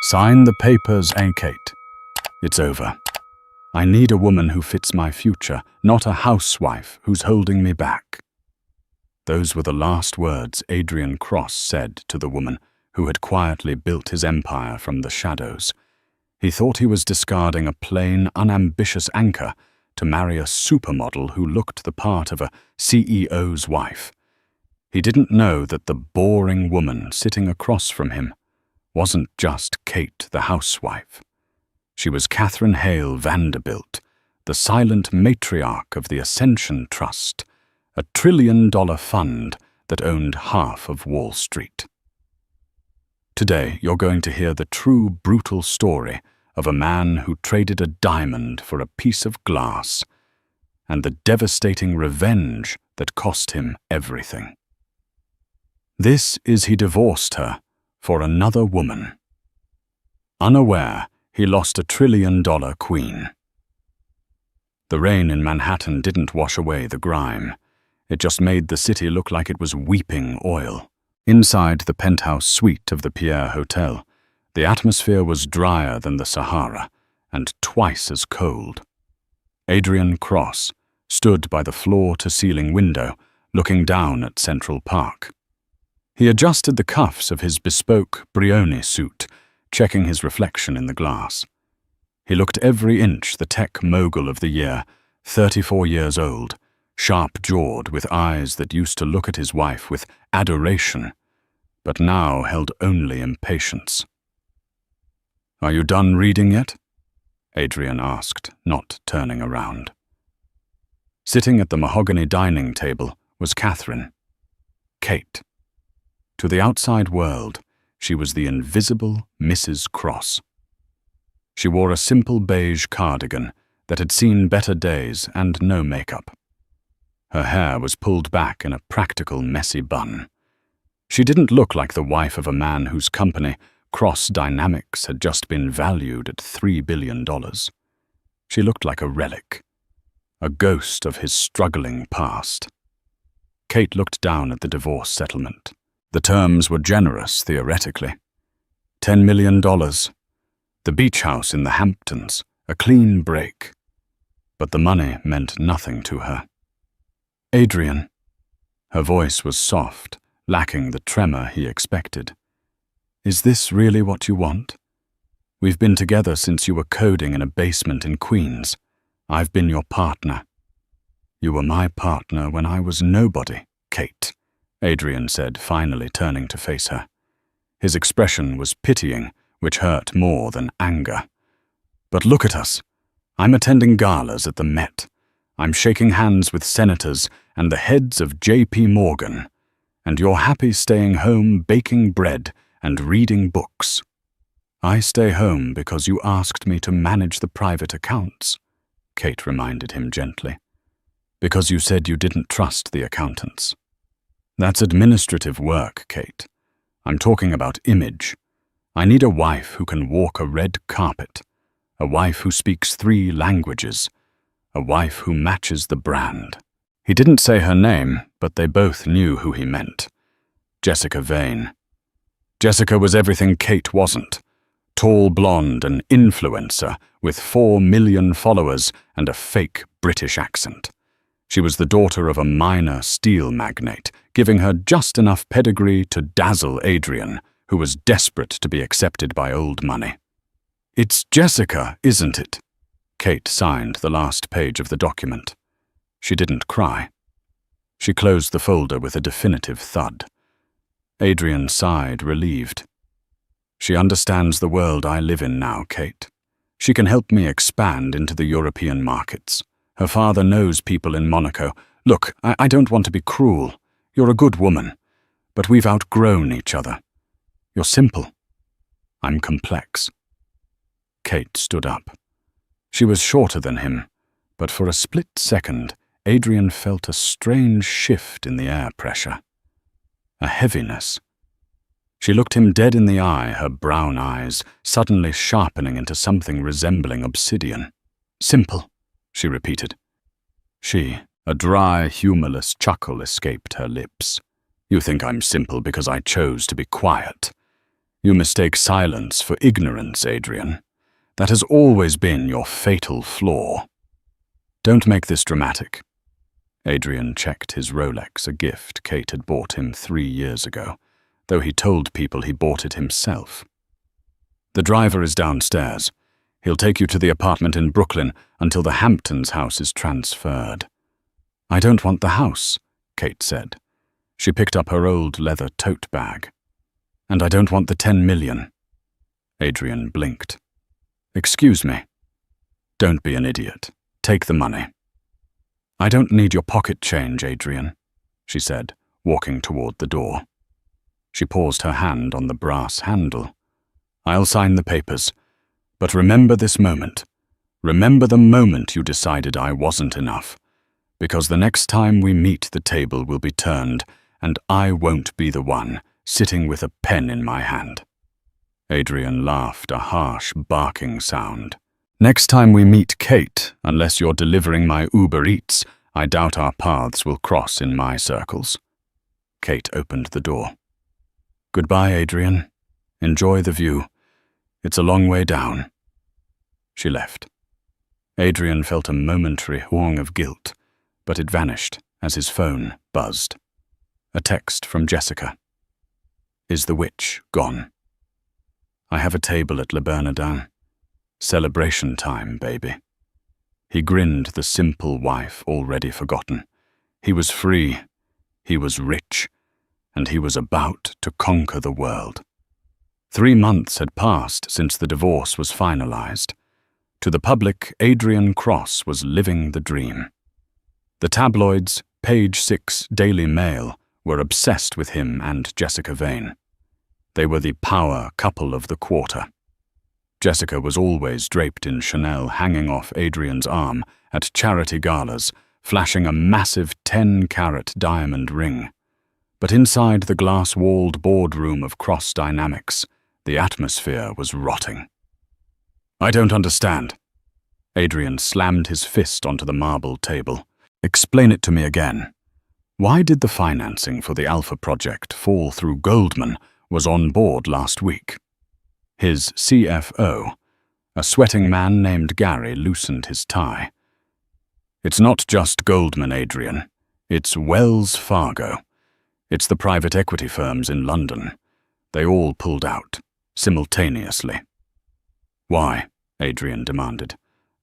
Sign the papers, Kate. It's over. I need a woman who fits my future, not a housewife who's holding me back. Those were the last words Adrian Cross said to the woman who had quietly built his empire from the shadows. He thought he was discarding a plain, unambitious anchor to marry a supermodel who looked the part of a CEO's wife. He didn't know that the boring woman sitting across from him wasn't just Kate the housewife. She was Catherine Hale Vanderbilt, the silent matriarch of the Ascension Trust, a $1 trillion fund that owned half of Wall Street. Today, you're going to hear the true brutal story of a man who traded a diamond for a piece of glass, and the devastating revenge that cost him everything. This is he divorced her for another woman. Unaware, he lost a $1 trillion queen. The rain in Manhattan didn't wash away the grime. It just made the city look like it was weeping oil. Inside the penthouse suite of the Pierre Hotel, the atmosphere was drier than the Sahara and twice as cold. Adrian Cross stood by the floor-to-ceiling window, looking down at Central Park. He adjusted the cuffs of his bespoke Brioni suit, checking his reflection in the glass. He looked every inch the tech mogul of the year, 34 years old, sharp-jawed with eyes that used to look at his wife with adoration, but now held only impatience. "Are you done reading yet?" Adrian asked, not turning around. Sitting at the mahogany dining table was Catherine, Kate. To the outside world, she was the invisible Mrs. Cross. She wore a simple beige cardigan that had seen better days and no makeup. Her hair was pulled back in a practical, messy bun. She didn't look like the wife of a man whose company, Cross Dynamics, had just been valued at $3 billion. She looked like a relic, a ghost of his struggling past. Kate looked down at the divorce settlement. The terms were generous, theoretically. $10 million. The beach house in the Hamptons, a clean break. But the money meant nothing to her. "Adrian." Her voice was soft, lacking the tremor he expected. "Is this really what you want? We've been together since you were coding in a basement in Queens. I've been your partner." "You were my partner when I was nobody, Kate," Adrian said, finally turning to face her. His expression was pitying, which hurt more than anger. "But look at us. I'm attending galas at the Met. I'm shaking hands with senators and the heads of J.P. Morgan. And you're happy staying home baking bread and reading books." "I stay home because you asked me to manage the private accounts," Kate reminded him gently. "Because you said you didn't trust the accountants." "That's administrative work, Kate. I'm talking about image. I need a wife who can walk a red carpet, a wife who speaks 3 languages, a wife who matches the brand." He didn't say her name, but they both knew who he meant. Jessica Vane. Jessica was everything Kate wasn't. Tall blonde, an influencer with 4 million followers and a fake British accent. She was the daughter of a minor steel magnate, giving her just enough pedigree to dazzle Adrian, who was desperate to be accepted by old money. "It's Jessica, isn't it?" Kate signed the last page of the document. She didn't cry. She closed the folder with a definitive thud. Adrian sighed, relieved. "She understands the world I live in now, Kate. She can help me expand into the European markets. Her father knows people in Monaco. Look, I don't want to be cruel. You're a good woman, but we've outgrown each other. You're simple. I'm complex." Kate stood up. She was shorter than him, but for a split second, Adrian felt a strange shift in the air pressure. A heaviness. She looked him dead in the eye, her brown eyes suddenly sharpening into something resembling obsidian. "Simple," she repeated. A dry, humorless chuckle escaped her lips. "You think I'm simple because I chose to be quiet. You mistake silence for ignorance, Adrian. That has always been your fatal flaw. Don't make this dramatic. Adrian checked his Rolex, a gift Kate had bought him 3 years ago, though he told people he bought it himself. The driver is downstairs. He'll take you to the apartment in Brooklyn until the Hamptons house is transferred. I don't want the house, Kate said. She picked up her old leather tote bag. And I don't want the 10 million. Adrian blinked. Excuse me. Don't be an idiot. Take the money. I don't need your pocket change, Adrian, she said, walking toward the door. She paused her hand on the brass handle. I'll sign the papers, but remember this moment. Remember the moment you decided I wasn't enough, because the next time we meet the table will be turned, and I won't be the one sitting with a pen in my hand. Adrian laughed, a harsh, barking sound. Next time we meet Kate, unless you're delivering my Uber Eats, I doubt our paths will cross in my circles. Kate opened the door. Goodbye, Adrian. Enjoy the view. It's a long way down. She left. Adrian felt a momentary whong of guilt, but it vanished as his phone buzzed. A text from Jessica. Is the witch gone? I have a table at Le Bernardin. Celebration time, baby. He grinned, the simple wife already forgotten. He was free, he was rich, and he was about to conquer the world. 3 months had passed since the divorce was finalized. To the public, Adrian Cross was living the dream. The tabloids, Page 6 Daily Mail, were obsessed with him and Jessica Vane. They were the power couple of the quarter. Jessica was always draped in Chanel, hanging off Adrian's arm at charity galas, flashing a massive 10-carat diamond ring. But inside the glass-walled boardroom of Cross Dynamics, the atmosphere was rotting. I don't understand. Adrian slammed his fist onto the marble table. Explain it to me again. Why did the financing for the Alpha project fall through Goldman was on board last week? His CFO, a sweating man named Gary, loosened his tie. It's not just Goldman, Adrian. It's Wells Fargo. It's the private equity firms in London. They all pulled out, simultaneously. Why? Adrian demanded.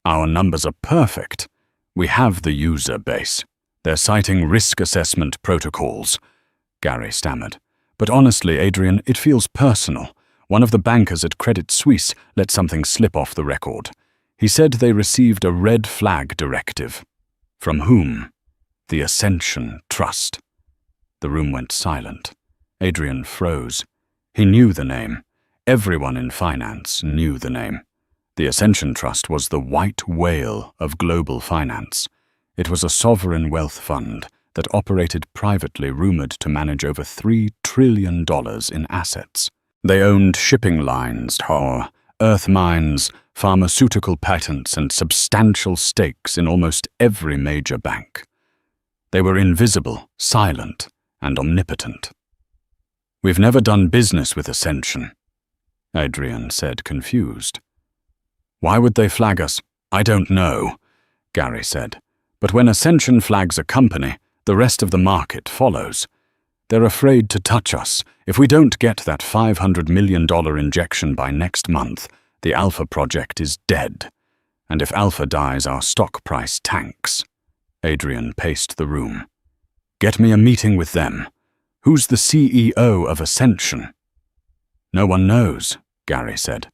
Our numbers are perfect. We have the user base. They're citing risk assessment protocols, Gary stammered. But honestly, Adrian, it feels personal. One of the bankers at Credit Suisse let something slip off the record. He said they received a red flag directive. From whom? The Ascension Trust. The room went silent. Adrian froze. He knew the name. Everyone in finance knew the name. The Ascension Trust was the white whale of global finance. It was a sovereign wealth fund that operated privately, rumored to manage over $3 trillion in assets. They owned shipping lines, earth mines, pharmaceutical patents, and substantial stakes in almost every major bank. They were invisible, silent, and omnipotent. We've never done business with Ascension, Adrian said, confused. Why would they flag us? I don't know, Gary said. But when Ascension flags a company, the rest of the market follows. They're afraid to touch us. If we don't get that $500 million injection by next month, the Alpha project is dead. And if Alpha dies, our stock price tanks. Adrian paced the room. Get me a meeting with them. Who's the CEO of Ascension? No one knows, Gary said.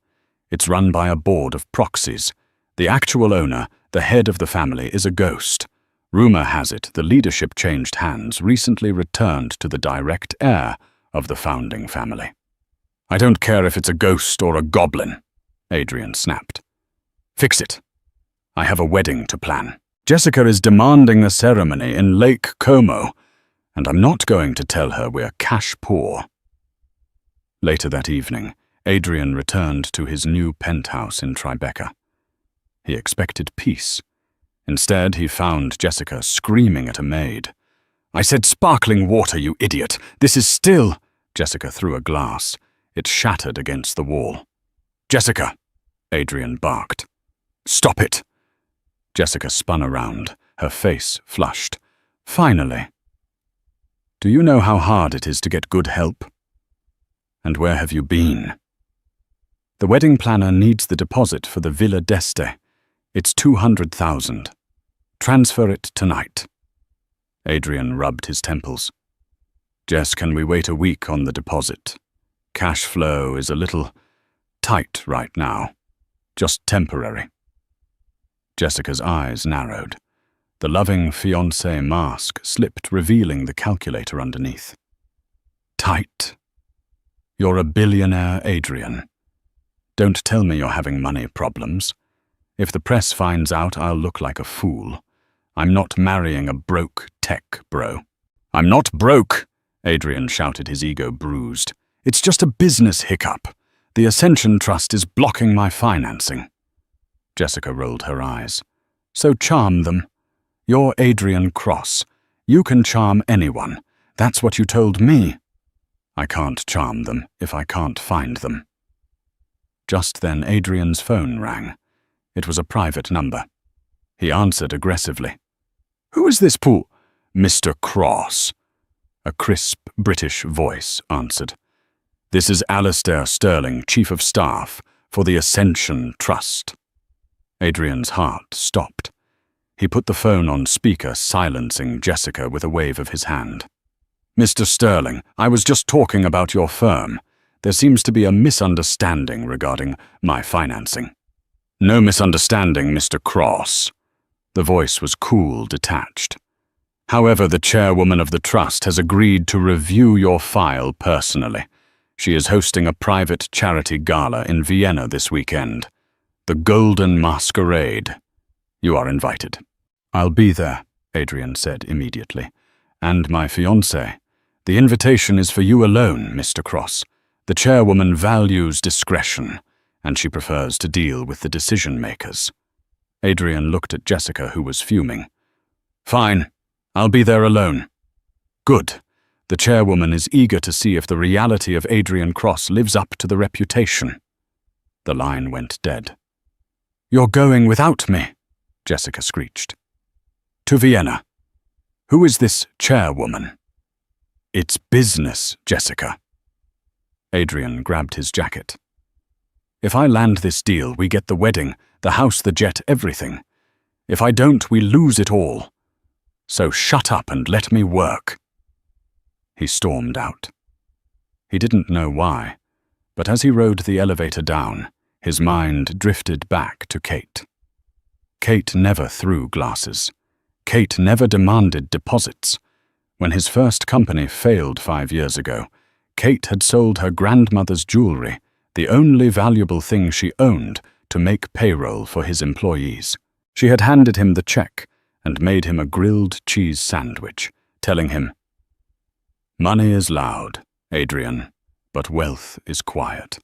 It's run by a board of proxies. The actual owner, the head of the family, is a ghost. Rumor has it the leadership changed hands, recently returned to the direct heir of the founding family. I don't care if it's a ghost or a goblin, Adrian snapped. Fix it. I have a wedding to plan. Jessica is demanding the ceremony in Lake Como, and I'm not going to tell her we're cash poor. Later that evening, Adrian returned to his new penthouse in Tribeca. He expected peace. Instead, he found Jessica screaming at a maid. I said sparkling water, you idiot. This is still... Jessica threw a glass. It shattered against the wall. "Jessica!" Adrian barked. "Stop it!" Jessica spun around, her face flushed. "Finally. Do you know how hard it is to get good help? And where have you been?" "The wedding planner needs the deposit for the Villa d'Este. It's 200,000. Transfer it tonight." Adrian rubbed his temples. "Jess, can we wait a week on the deposit? Cash flow is a little tight right now. Just temporary." Jessica's eyes narrowed. The loving fiancé mask slipped, revealing the calculator underneath. "Tight? You're a billionaire, Adrian. Don't tell me you're having money problems. If the press finds out, I'll look like a fool. I'm not marrying a broke tech bro." "I'm not broke!" Adrian shouted, his ego bruised. "It's just a business hiccup. The Ascension Trust is blocking my financing." Jessica rolled her eyes. "So charm them. You're Adrian Cross. You can charm anyone. That's what you told me." "I can't charm them if I can't find them." Just then Adrian's phone rang. It was a private number. He answered aggressively. "Who is this, Paul?" "Mr. Cross." A crisp British voice answered. "This is Alistair Sterling, Chief of Staff for the Ascension Trust." Adrian's heart stopped. He put the phone on speaker, silencing Jessica with a wave of his hand. "Mr. Sterling, I was just talking about your firm. There seems to be a misunderstanding regarding my financing." "No misunderstanding, Mr. Cross." The voice was cool, detached. "However, the chairwoman of the trust has agreed to review your file personally. She is hosting a private charity gala in Vienna this weekend. The Golden Masquerade. You are invited." "I'll be there," Adrian said immediately. "And my fiancé. The invitation is for you alone, Mr. Cross. The chairwoman values discretion, and she prefers to deal with the decision-makers." Adrian looked at Jessica, who was fuming. "Fine. I'll be there alone." "Good. The chairwoman is eager to see if the reality of Adrian Cross lives up to the reputation." The line went dead. "You're going without me," Jessica screeched. "To Vienna. Who is this chairwoman?" "It's business, Jessica." Adrian grabbed his jacket. "If I land this deal, we get the wedding, the house, the jet, everything. If I don't, we lose it all. So shut up and let me work." He stormed out. He didn't know why, but as he rode the elevator down, his mind drifted back to Kate. Kate never threw glasses. Kate never demanded deposits. When his first company failed 5 years ago, Kate had sold her grandmother's jewelry, the only valuable thing she owned, to make payroll for his employees. She had handed him the check and made him a grilled cheese sandwich, telling him, "Money is loud, Adrian, but wealth is quiet.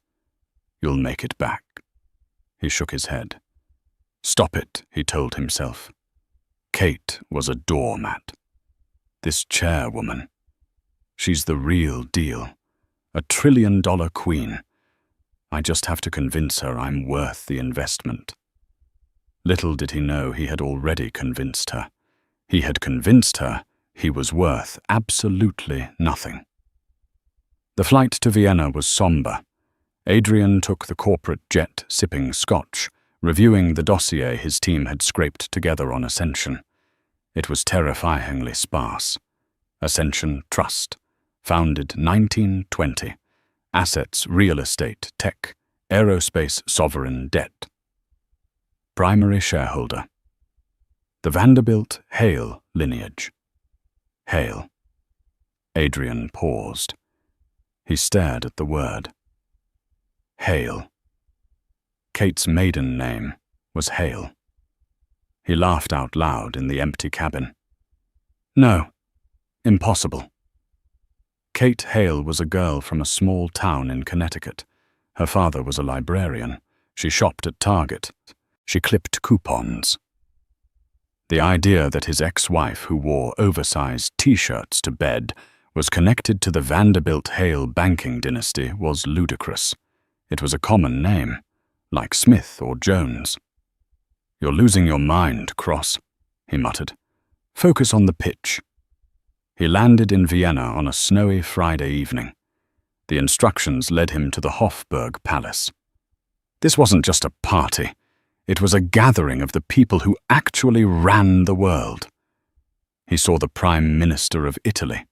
You'll make it back." He shook his head. "Stop it," he told himself. Kate was a doormat. This chairwoman, she's the real deal, a $1 trillion queen. I just have to convince her I'm worth the investment. Little did he know he had already convinced her. He had convinced her he was worth absolutely nothing. The flight to Vienna was somber. Adrian took the corporate jet, sipping scotch, reviewing the dossier his team had scraped together on Ascension. It was terrifyingly sparse. Ascension Trust, founded 1920. Assets, real estate, tech, aerospace, sovereign debt. Primary shareholder. The Vanderbilt Hale lineage. Hale. Adrian paused. He stared at the word. Hale. Kate's maiden name was Hale. He laughed out loud in the empty cabin. "No, impossible." Kate Hale was a girl from a small town in Connecticut. Her father was a librarian. She shopped at Target. She clipped coupons. The idea that his ex-wife, who wore oversized T-shirts to bed, was connected to the Vanderbilt Hale banking dynasty was ludicrous. It was a common name, like Smith or Jones. "You're losing your mind, Cross," he muttered. "Focus on the pitch." He landed in Vienna on a snowy Friday evening. The instructions led him to the Hofburg Palace. This wasn't just a party. It was a gathering of the people who actually ran the world. He saw the Prime Minister of Italy.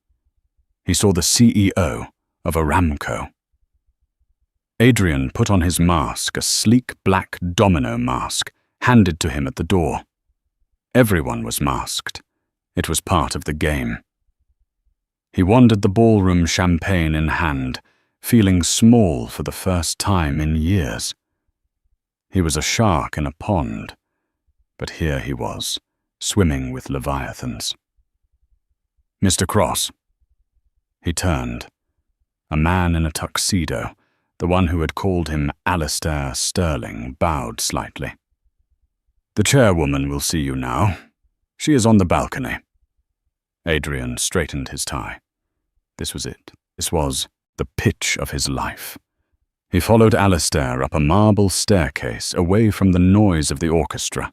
He saw the CEO of Aramco. Adrian put on his mask, a sleek black domino mask, handed to him at the door. Everyone was masked. It was part of the game. He wandered the ballroom, champagne in hand, feeling small for the first time in years. He was a shark in a pond, but here he was, swimming with leviathans. "Mr. Cross." He turned. A man in a tuxedo, the one who had called him Alistair Sterling, bowed slightly. "The chairwoman will see you now. She is on the balcony." Adrian straightened his tie. This was it. This was the pitch of his life. He followed Alistair up a marble staircase away from the noise of the orchestra.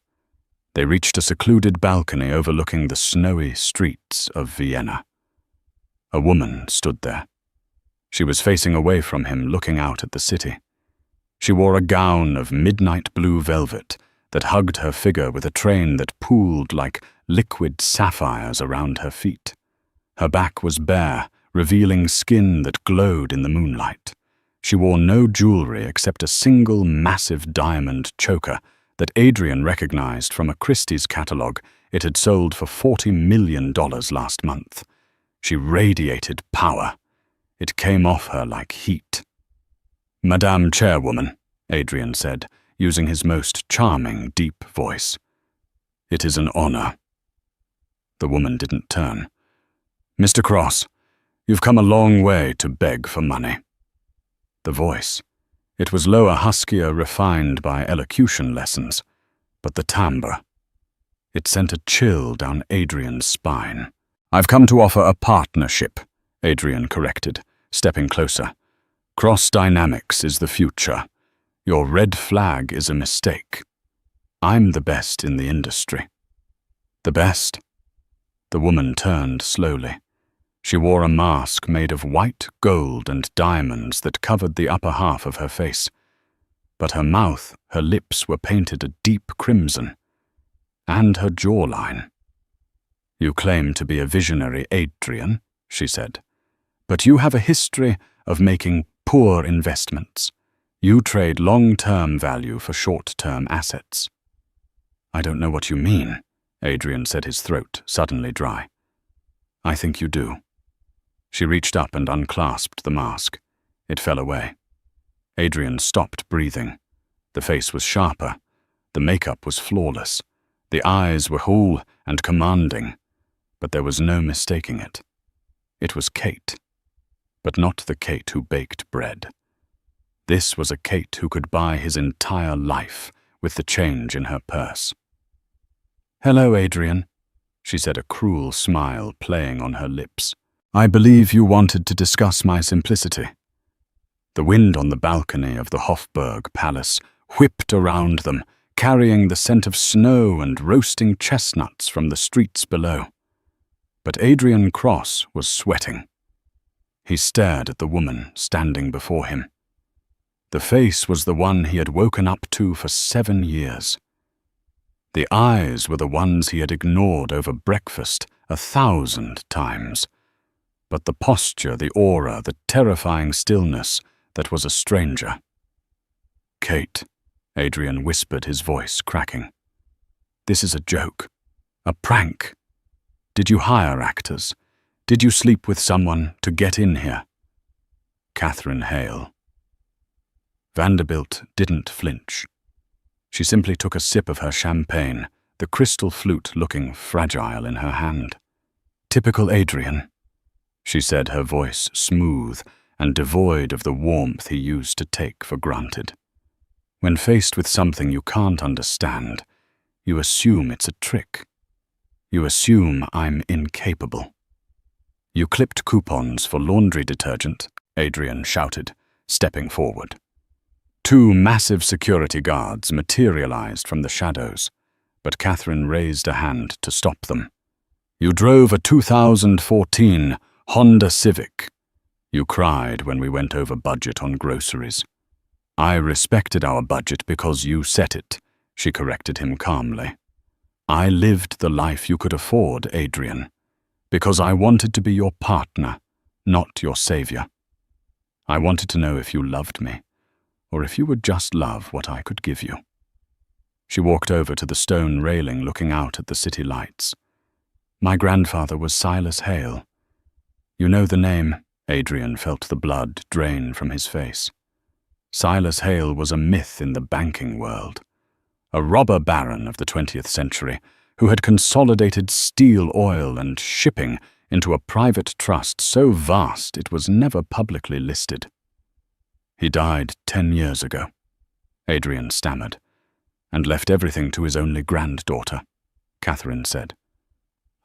They reached a secluded balcony overlooking the snowy streets of Vienna. A woman stood there. She was facing away from him, looking out at the city. She wore a gown of midnight blue velvet that hugged her figure with a train that pooled like liquid sapphires around her feet. Her back was bare, revealing skin that glowed in the moonlight. She wore no jewelry except a single massive diamond choker that Adrian recognized from a Christie's catalogue it had sold for $40 million last month. She radiated power. It came off her like heat. "Madame Chairwoman," Adrian said, using his most charming, deep voice. "It is an honor." The woman didn't turn. "Mr. Cross, you've come a long way to beg for money." The voice. It was lower, huskier, refined by elocution lessons, but the timbre. It sent a chill down Adrian's spine. "I've come to offer a partnership," Adrian corrected, stepping closer. "Cross Dynamics is the future. Your red flag is a mistake. I'm the best in the industry." "The best?" The woman turned slowly. She wore a mask made of white gold and diamonds that covered the upper half of her face. But her mouth, her lips were painted a deep crimson. And her jawline. "You claim to be a visionary, Adrian," she said. "But you have a history of making poor investments. You trade long-term value for short-term assets." "I don't know what you mean," Adrian said, his throat suddenly dry. "I think you do." She reached up and unclasped the mask. It fell away. Adrian stopped breathing. The face was sharper. The makeup was flawless. The eyes were whole and commanding. But there was no mistaking it. It was Kate. But not the Kate who baked bread. This was a Kate who could buy his entire life with the change in her purse. "Hello, Adrian," she said, a cruel smile playing on her lips. "I believe you wanted to discuss my simplicity." The wind on the balcony of the Hofburg Palace whipped around them, carrying the scent of snow and roasting chestnuts from the streets below. But Adrian Cross was sweating. He stared at the woman standing before him. The face was the one he had woken up to for 7 years. The eyes were the ones he had ignored over breakfast 1,000 times. But the posture, the aura, the terrifying stillness that was a stranger. "Kate," Adrian whispered, his voice cracking. "This is a joke. A prank. Did you hire actors? Did you sleep with someone to get in here?" Catherine Hale. Vanderbilt didn't flinch. She simply took a sip of her champagne, the crystal flute looking fragile in her hand. "Typical Adrian," she said, her voice smooth and devoid of the warmth he used to take for granted. "When faced with something you can't understand, you assume it's a trick. You assume I'm incapable. You clipped coupons for laundry detergent, Adrian shouted, stepping forward. Two massive security guards materialized from the shadows, but Catherine raised a hand to stop them. You drove a 2014 Honda Civic. You cried when we went over budget on groceries. I respected our budget because you set it, she corrected him calmly. I lived the life you could afford, Adrian, because I wanted to be your partner, not your savior. I wanted to know if you loved me, or if you would just love what I could give you. She walked over to the stone railing looking out at the city lights. My grandfather was Silas Hale. You know the name? Adrian felt the blood drain from his face. Silas Hale was a myth in the banking world, a robber baron of the 20th century who had consolidated steel, oil, and shipping into a private trust so vast it was never publicly listed. He died 10 years ago, Adrian stammered, and left everything to his only granddaughter, Catherine said.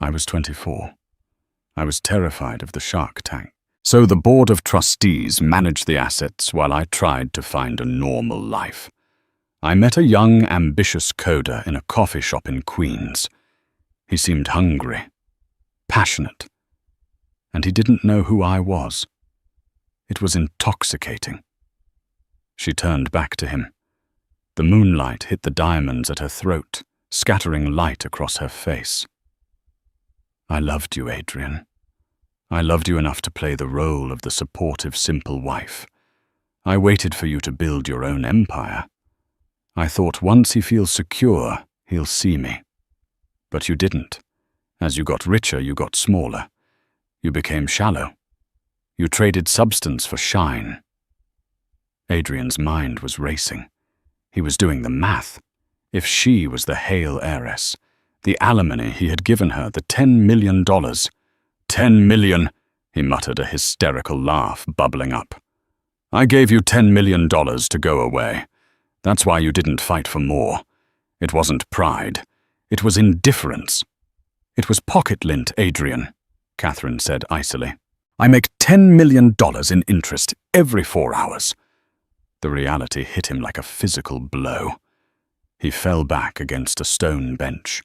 I was 24. I was terrified of the shark tank. So the board of trustees managed the assets while I tried to find a normal life. I met a young, ambitious coder in a coffee shop in Queens. He seemed hungry, passionate, and he didn't know who I was. It was intoxicating. She turned back to him. The moonlight hit the diamonds at her throat, scattering light across her face. I loved you, Adrian. I loved you enough to play the role of the supportive, simple wife. I waited for you to build your own empire. I thought once he feels secure, he'll see me. But you didn't. As you got richer, you got smaller. You became shallow. You traded substance for shine. Adrian's mind was racing. He was doing the math. If she was the Hale heiress, the alimony he had given her, the $10 million. $10 million, he muttered, a hysterical laugh bubbling up. I gave you $10 million to go away. That's why you didn't fight for more. It wasn't pride. It was indifference. It was pocket lint, Adrian, Catherine said icily. I make $10 million in interest every 4 hours. The reality hit him like a physical blow. He fell back against a stone bench.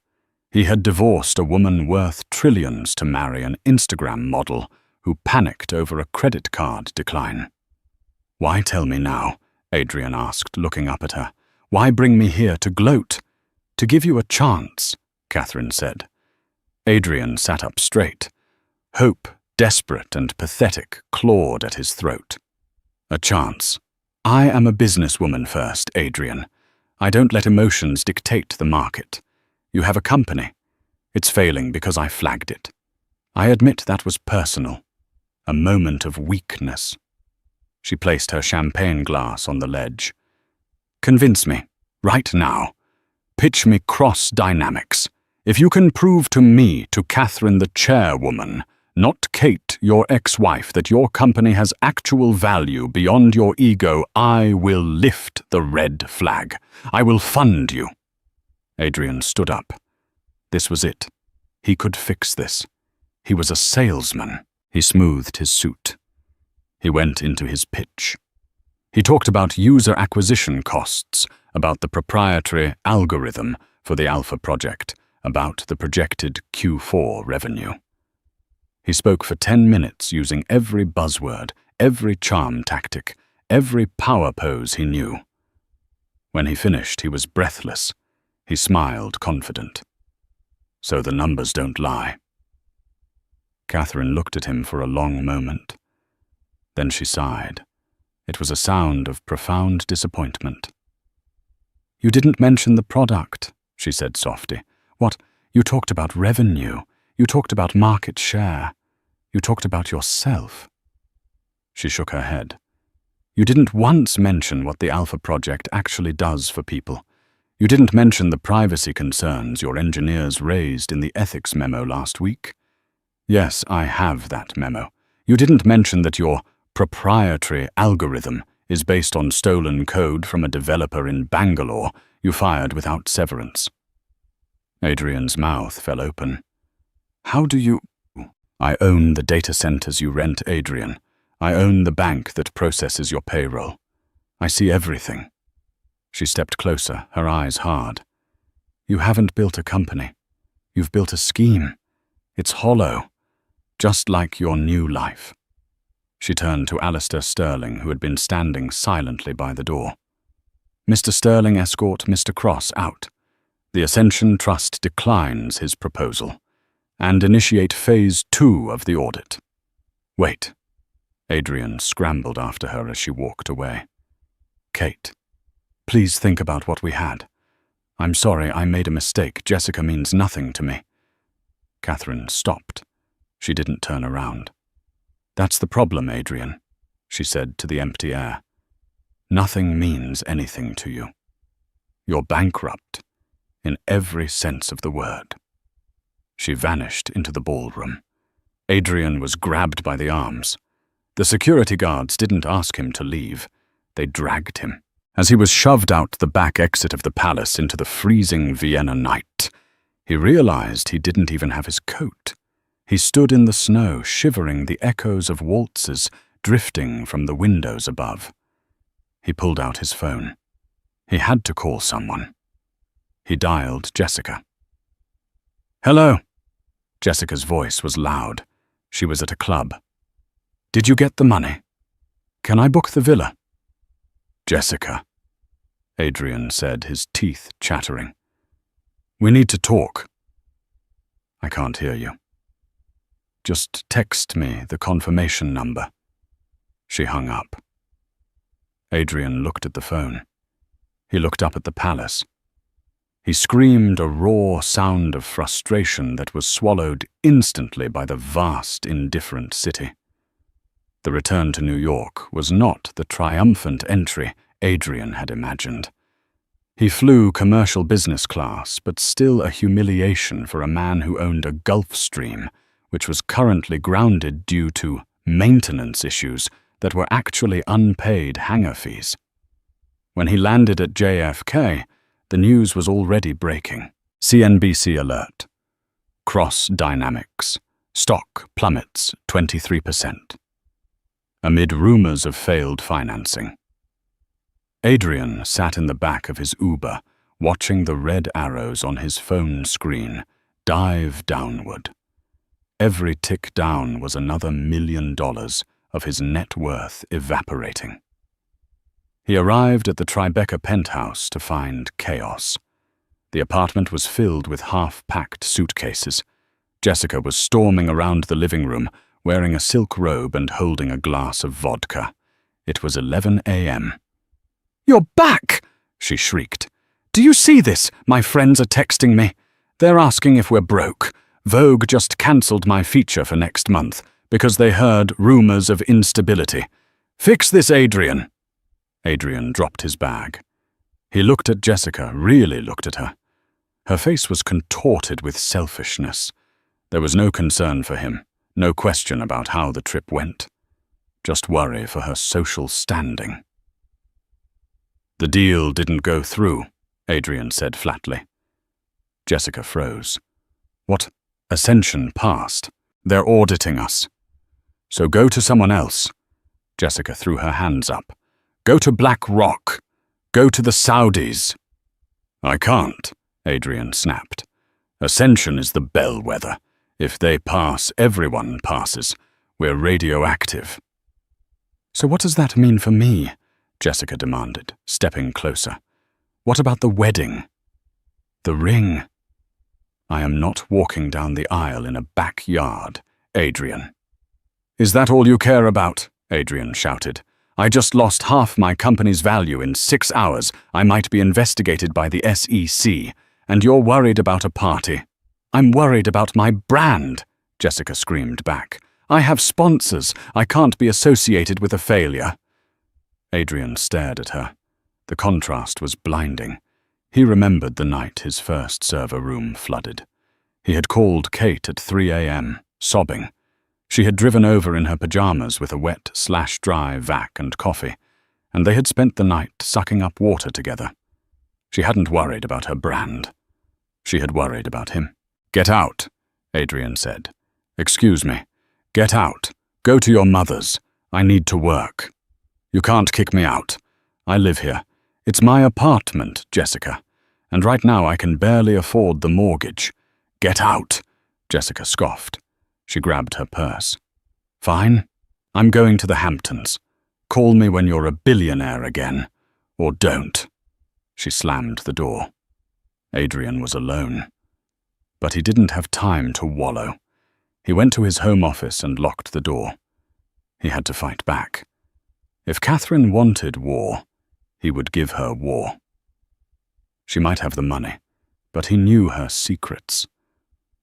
He had divorced a woman worth trillions to marry an Instagram model who panicked over a credit card decline. Why tell me now? Adrian asked, looking up at her. Why bring me here to gloat? To give you a chance, Catherine said. Adrian sat up straight. Hope, desperate and pathetic, clawed at his throat. A chance. I am a businesswoman first, Adrian. I don't let emotions dictate the market. You have a company. It's failing because I flagged it. I admit that was personal. A moment of weakness. She placed her champagne glass on the ledge. Convince me, right now. Pitch me cross dynamics. If you can prove to me, to Catherine the chairwoman, not Kate, your ex-wife, that your company has actual value beyond your ego, I will lift the red flag. I will fund you. Adrian stood up. This was it. He could fix this. He was a salesman. He smoothed his suit. He went into his pitch. He talked about user acquisition costs, about the proprietary algorithm for the Alpha project, about the projected Q4 revenue. He spoke for 10 minutes using every buzzword, every charm tactic, every power pose he knew. When he finished, he was breathless. He smiled, confident. So the numbers don't lie. Catherine looked at him for a long moment. Then she sighed. It was a sound of profound disappointment. You didn't mention the product, she said softly. What? You talked about revenue. You talked about market share. You talked about yourself. She shook her head. You didn't once mention what the Alpha project actually does for people. You didn't mention the privacy concerns your engineers raised in the ethics memo last week. Yes, I have that memo. You didn't mention that your proprietary algorithm is based on stolen code from a developer in Bangalore you fired without severance. Adrian's mouth fell open. How do you... I own the data centers you rent, Adrian. I own the bank that processes your payroll. I see everything." She stepped closer, her eyes hard. "You haven't built a company. You've built a scheme. It's hollow, just like your new life." She turned to Alistair Sterling, who had been standing silently by the door. "Mr. Sterling, escort Mr. Cross out. The Ascension Trust declines his proposal, and initiate Phase 2 of the audit." "Wait." Adrian scrambled after her as she walked away. "Kate, please think about what we had. I'm sorry, I made a mistake. Jessica means nothing to me." Catherine stopped. She didn't turn around. "That's the problem, Adrian," she said to the empty air. "Nothing means anything to you. You're bankrupt, in every sense of the word." She vanished into the ballroom. Adrian was grabbed by the arms. The security guards didn't ask him to leave. They dragged him. As he was shoved out the back exit of the palace into the freezing Vienna night, he realized he didn't even have his coat. He stood in the snow, shivering, the echoes of waltzes drifting from the windows above. He pulled out his phone. He had to call someone. He dialed Jessica. "Hello." Jessica's voice was loud. She was at a club. "Did you get the money? Can I book the villa?" "Jessica," Adrian said, his teeth chattering. "We need to talk." "I can't hear you." "Just text me the confirmation number." She hung up. Adrian looked at the phone. He looked up at the palace. He screamed a raw sound of frustration that was swallowed instantly by the vast, indifferent city. The return to New York was not the triumphant entry Adrian had imagined. He flew commercial business class, but still a humiliation for a man who owned a Gulfstream, which was currently grounded due to maintenance issues that were actually unpaid hangar fees. When he landed at JFK, the news was already breaking. CNBC alert. Cross dynamics. Stock plummets 23%. Amid rumors of failed financing. Adrian sat in the back of his Uber, watching the red arrows on his phone screen dive downward. Every tick down was another $1 million of his net worth evaporating. He arrived at the Tribeca penthouse to find chaos. The apartment was filled with half-packed suitcases. Jessica was storming around the living room, wearing a silk robe and holding a glass of vodka. It was 11 a.m. "You're back!" she shrieked. "Do you see this? My friends are texting me. They're asking if we're broke. Vogue just cancelled my feature for next month because they heard rumors of instability. Fix this, Adrian." Adrian dropped his bag. He looked at Jessica, really looked at her. Her face was contorted with selfishness. There was no concern for him, no question about how the trip went. Just worry for her social standing. "The deal didn't go through," Adrian said flatly. Jessica froze. "What? Ascension passed. They're auditing us." "So go to someone else." Jessica threw her hands up. "Go to Black Rock. Go to the Saudis." "I can't," Adrian snapped. "Ascension is the bellwether. If they pass, everyone passes. We're radioactive." "So what does that mean for me?" Jessica demanded, stepping closer. "What about the wedding? The ring?" "I am not walking down the aisle in a backyard, Adrian." "Is that all you care about?" Adrian shouted. "I just lost half my company's value in 6 hours. I might be investigated by the SEC, and you're worried about a party." "I'm worried about my brand," Jessica screamed back. "I have sponsors. I can't be associated with a failure." Adrian stared at her. The contrast was blinding. He remembered the night his first server room flooded. He had called Kate at 3 a.m., sobbing. She had driven over in her pajamas with a wet/dry vac and coffee, and they had spent the night sucking up water together. She hadn't worried about her brand. She had worried about him. "Get out," Adrian said. Excuse me. Get out. Go to your mother's. I need to work. You can't kick me out. I live here. It's my apartment, Jessica. And right now I can barely afford the mortgage. Get out, Jessica scoffed. She grabbed her purse. Fine. I'm going to the Hamptons. Call me when you're a billionaire again. Or don't. She slammed the door. Adrian was alone. But he didn't have time to wallow. He went to his home office and locked the door. He had to fight back. If Catherine wanted war, he would give her war. She might have the money, but he knew her secrets.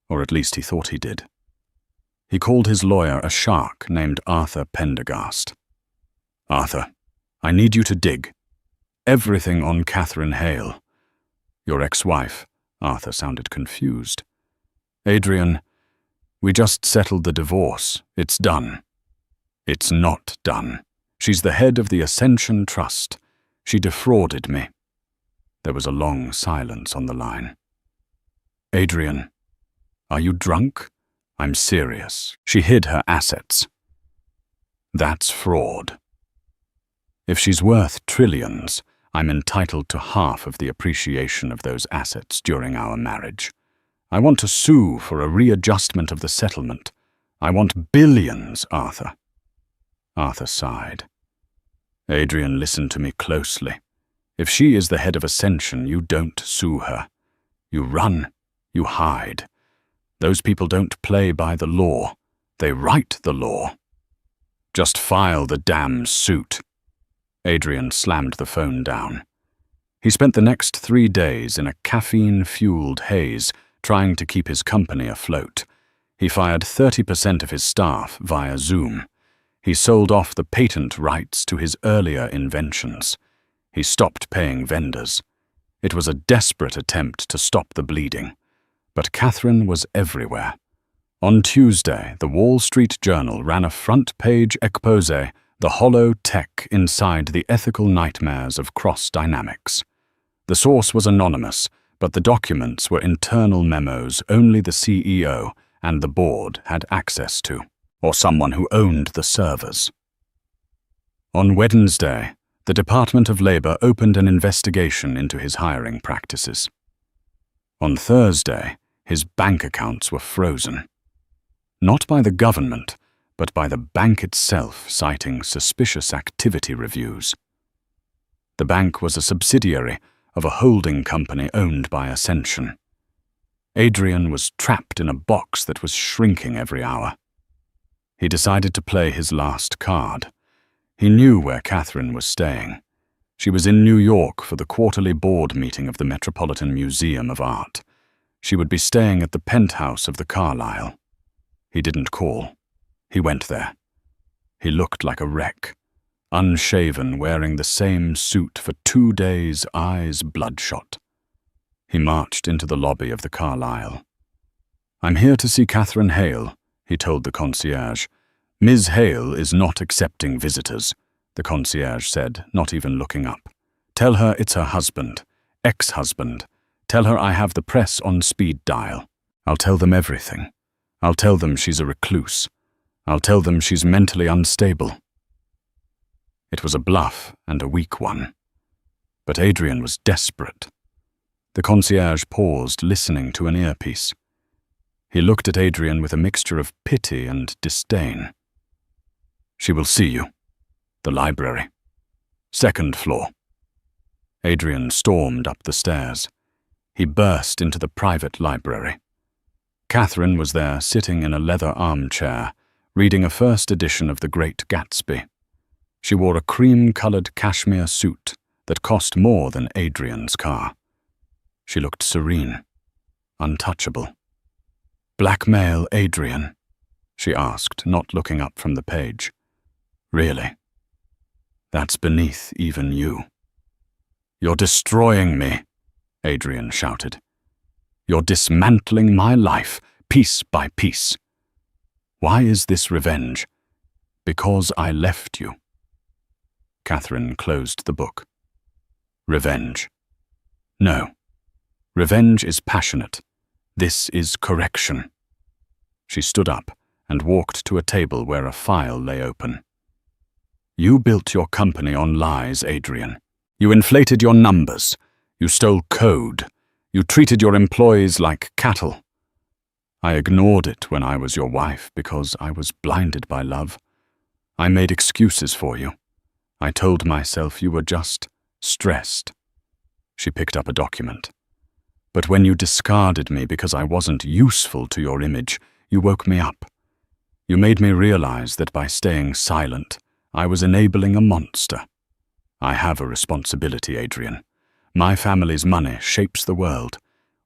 Or at least he thought he did. He called his lawyer a shark named Arthur Pendergast. Arthur, I need you to dig. Everything on Catherine Hale. Your ex-wife. Arthur sounded confused. Adrian, we just settled the divorce. It's done. It's not done. She's the head of the Ascension Trust. She defrauded me. There was a long silence on the line. Adrian, are you drunk? I'm serious. She hid her assets. That's fraud. If she's worth trillions, I'm entitled to half of the appreciation of those assets during our marriage. I want to sue for a readjustment of the settlement. I want billions, Arthur. Arthur sighed. Adrian, listen to me closely. If she is the head of Ascension, you don't sue her. You run, you hide. Those people don't play by the law. They write the law. Just file the damn suit. Adrian slammed the phone down. He spent the next 3 days in a caffeine-fueled haze, trying to keep his company afloat. He fired 30% of his staff via Zoom. He sold off the patent rights to his earlier inventions. He stopped paying vendors. It was a desperate attempt to stop the bleeding. But Catherine was everywhere. On Tuesday, the Wall Street Journal ran a front-page exposé, the hollow tech inside the ethical nightmares of cross dynamics. The source was anonymous, but the documents were internal memos only the CEO and the board had access to, or someone who owned the servers. On Wednesday, the Department of Labor opened an investigation into his hiring practices. On Thursday, his bank accounts were frozen. Not by the government, but by the bank itself citing suspicious activity reviews. The bank was a subsidiary of a holding company owned by Ascension. Adrian was trapped in a box that was shrinking every hour. He decided to play his last card. He knew where Catherine was staying. She was in New York for the quarterly board meeting of the Metropolitan Museum of Art. She would be staying at the penthouse of the Carlyle. He didn't call. He went there. He looked like a wreck, unshaven, wearing the same suit for 2 days, eyes bloodshot. He marched into the lobby of the Carlyle. I'm here to see Catherine Hale, he told the concierge. Ms. Hale is not accepting visitors, the concierge said, not even looking up. Tell her it's her husband, ex-husband. Tell her I have the press on speed dial. I'll tell them everything. I'll tell them she's a recluse. I'll tell them she's mentally unstable. It was a bluff and a weak one. But Adrian was desperate. The concierge paused, listening to an earpiece. He looked at Adrian with a mixture of pity and disdain. She will see you. The library. 2nd floor. Adrian stormed up the stairs. He burst into the private library. Catherine was there, sitting in a leather armchair, reading a first edition of The Great Gatsby. She wore a cream-colored cashmere suit that cost more than Adrian's car. She looked serene, untouchable. Blackmail Adrian? She asked, not looking up from the page. Really? That's beneath even you. You're destroying me, Adrian shouted. You're dismantling my life, piece by piece. Why is this revenge? Because I left you. Catherine closed the book. Revenge. No. Revenge is passionate. This is correction. She stood up, and walked to a table where a file lay open. You built your company on lies, Adrian. You inflated your numbers. You stole code. You treated your employees like cattle. I ignored it when I was your wife because I was blinded by love. I made excuses for you. I told myself you were just stressed. She picked up a document. But when you discarded me because I wasn't useful to your image, you woke me up. You made me realize that by staying silent, I was enabling a monster. I have a responsibility, Adrian. My family's money shapes the world.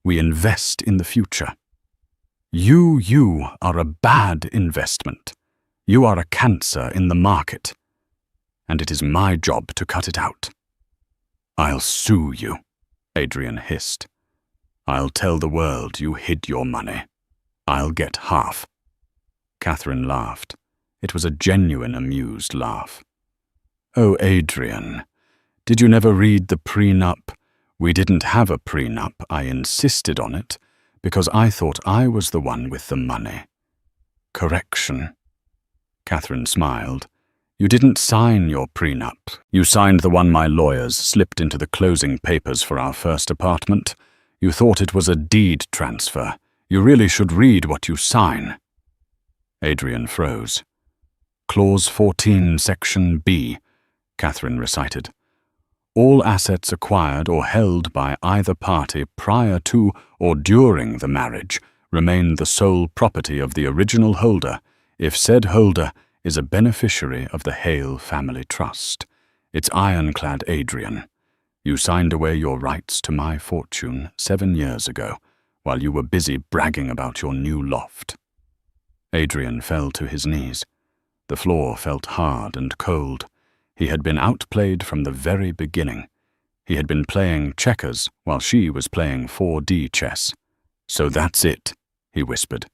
We invest in the future. You are a bad investment. You are a cancer in the market. And it is my job to cut it out. I'll sue you, Adrian hissed. I'll tell the world you hid your money. I'll get half. Catherine laughed. It was a genuine, amused laugh. Oh, Adrian, did you never read the prenup? We didn't have a prenup. I insisted on it because I thought I was the one with the money. Correction. Catherine smiled. You didn't sign your prenup. You signed the one my lawyers slipped into the closing papers for our first apartment. You thought it was a deed transfer. You really should read what you sign. Adrian froze. Clause 14, Section B, Catherine recited. All assets acquired or held by either party prior to or during the marriage remain the sole property of the original holder if said holder is a beneficiary of the Hale family trust. It's ironclad, Adrian. You signed away your rights to my fortune 7 years ago while you were busy bragging about your new loft. Adrian fell to his knees. The floor felt hard and cold. He had been outplayed from the very beginning. He had been playing checkers while she was playing 4D chess. So that's it, he whispered.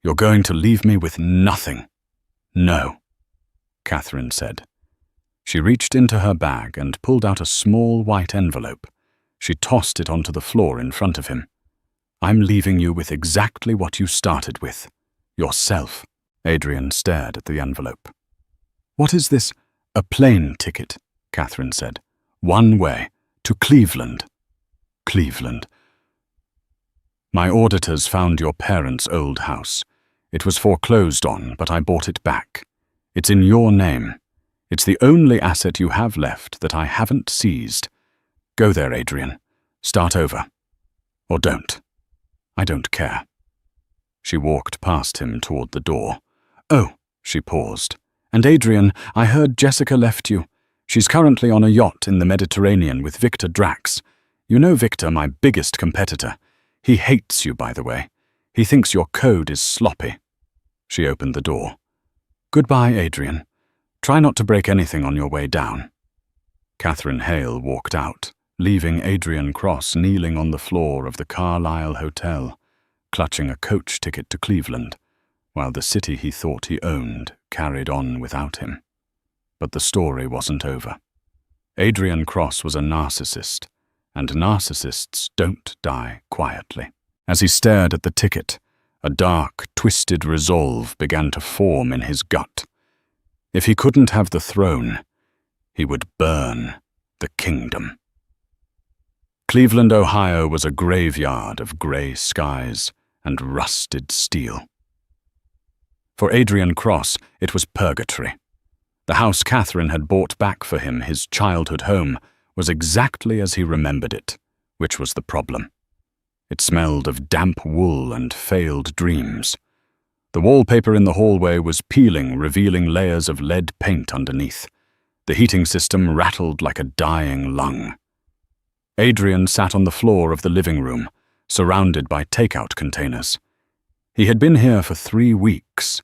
You're going to leave me with nothing. No, Catherine said. She reached into her bag and pulled out a small white envelope. She tossed it onto the floor in front of him. I'm leaving you with exactly what you started with. Yourself. Adrian stared at the envelope. What is this? A plane ticket, Catherine said. One way, to Cleveland. Cleveland. My auditors found your parents' old house. It was foreclosed on, but I bought it back. It's in your name. It's the only asset you have left that I haven't seized. Go there, Adrian. Start over. Or don't. I don't care. She walked past him toward the door. Oh, she paused. And Adrian, I heard Jessica left you. She's currently on a yacht in the Mediterranean with Victor Drax. You know Victor, my biggest competitor. He hates you, by the way. He thinks your code is sloppy. She opened the door. Goodbye, Adrian. Try not to break anything on your way down. Catherine Hale walked out, leaving Adrian Cross kneeling on the floor of the Carlisle Hotel, clutching a coach ticket to Cleveland, while the city he thought he owned carried on without him. But the story wasn't over. Adrian Cross was a narcissist, and narcissists don't die quietly. As he stared at the ticket, a dark, twisted resolve began to form in his gut. If he couldn't have the throne, he would burn the kingdom. Cleveland, Ohio was a graveyard of gray skies and rusted steel. For Adrian Cross, it was purgatory. The house Catherine had bought back for him, his childhood home, was exactly as he remembered it, which was the problem. It smelled of damp wool and failed dreams. The wallpaper in the hallway was peeling, revealing layers of lead paint underneath. The heating system rattled like a dying lung. Adrian sat on the floor of the living room, surrounded by takeout containers. He had been here for 3 weeks.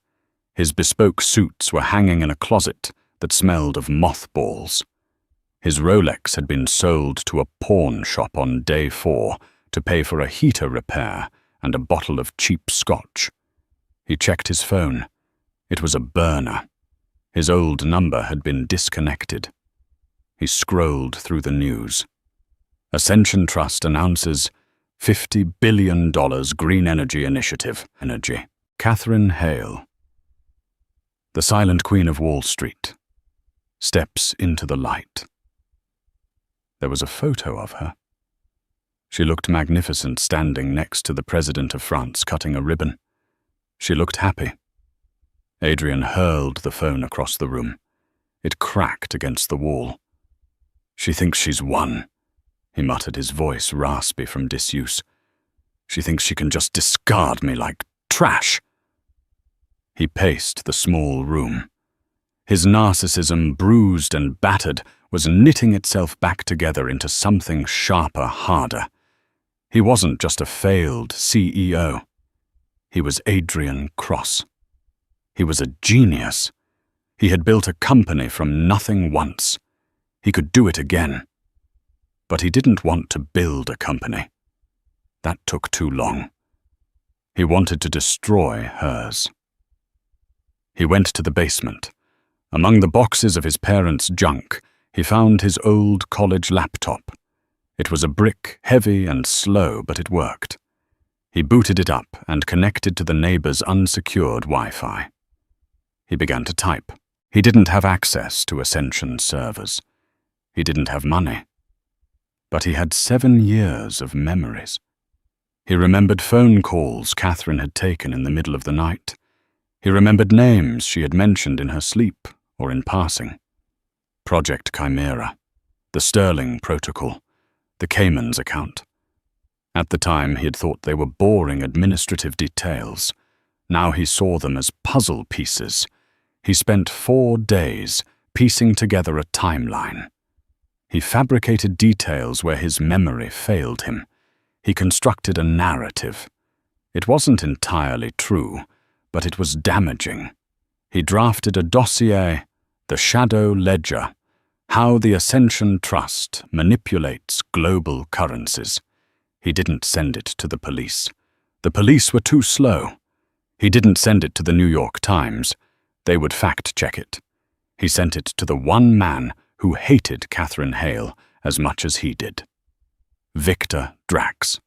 His bespoke suits were hanging in a closet that smelled of mothballs. His Rolex had been sold to a pawn shop on day 4 to pay for a heater repair and a bottle of cheap scotch. He checked his phone. It was a burner. His old number had been disconnected. He scrolled through the news. Ascension Trust announces $50 billion green energy initiative. Catherine Hale. The silent queen of Wall Street steps into the light. There was a photo of her. She looked magnificent standing next to the president of France cutting a ribbon. She looked happy. Adrian hurled the phone across the room. It cracked against the wall. "She thinks she's won," he muttered, his voice raspy from disuse. "She thinks she can just discard me like trash." He paced the small room. His narcissism, bruised and battered, was knitting itself back together into something sharper, harder. He wasn't just a failed CEO. He was Adrian Cross. He was a genius. He had built a company from nothing once. He could do it again. But he didn't want to build a company. That took too long. He wanted to destroy hers. He went to the basement. Among the boxes of his parents' junk, he found his old college laptop. It was a brick, heavy and slow, but it worked. He booted it up and connected to the neighbor's unsecured Wi-Fi. He began to type. He didn't have access to Ascension servers. He didn't have money. But he had 7 years of memories. He remembered phone calls Catherine had taken in the middle of the night. He remembered names she had mentioned in her sleep or in passing. Project Chimera, the Sterling Protocol, the Cayman's account. At the time, he had thought they were boring administrative details. Now he saw them as puzzle pieces. He spent 4 days piecing together a timeline. He fabricated details where his memory failed him. He constructed a narrative. It wasn't entirely true, but it was damaging. He drafted a dossier, The Shadow Ledger, How the Ascension Trust Manipulates Global Currencies. He didn't send it to the police. The police were too slow. He didn't send it to the New York Times. They would fact-check it. He sent it to the one man who hated Catherine Hale as much as he did. Victor Drax.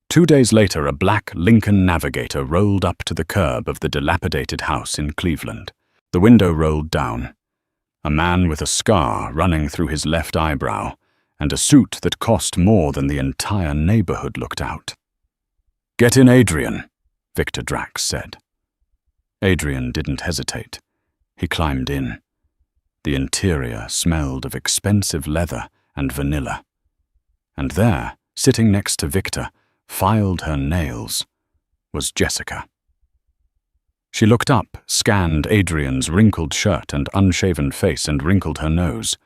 2 days later, a black Lincoln Navigator rolled up to the curb of the dilapidated house in Cleveland. The window rolled down. A man with a scar running through his left eyebrow and a suit that cost more than the entire neighborhood looked out. "Get in, Adrian," Victor Drax said. Adrian didn't hesitate. He climbed in. The interior smelled of expensive leather and vanilla. And there, sitting next to Victor, filed her nails, was Jessica. She looked up, scanned Adrian's wrinkled shirt and unshaven face, and wrinkled her nose.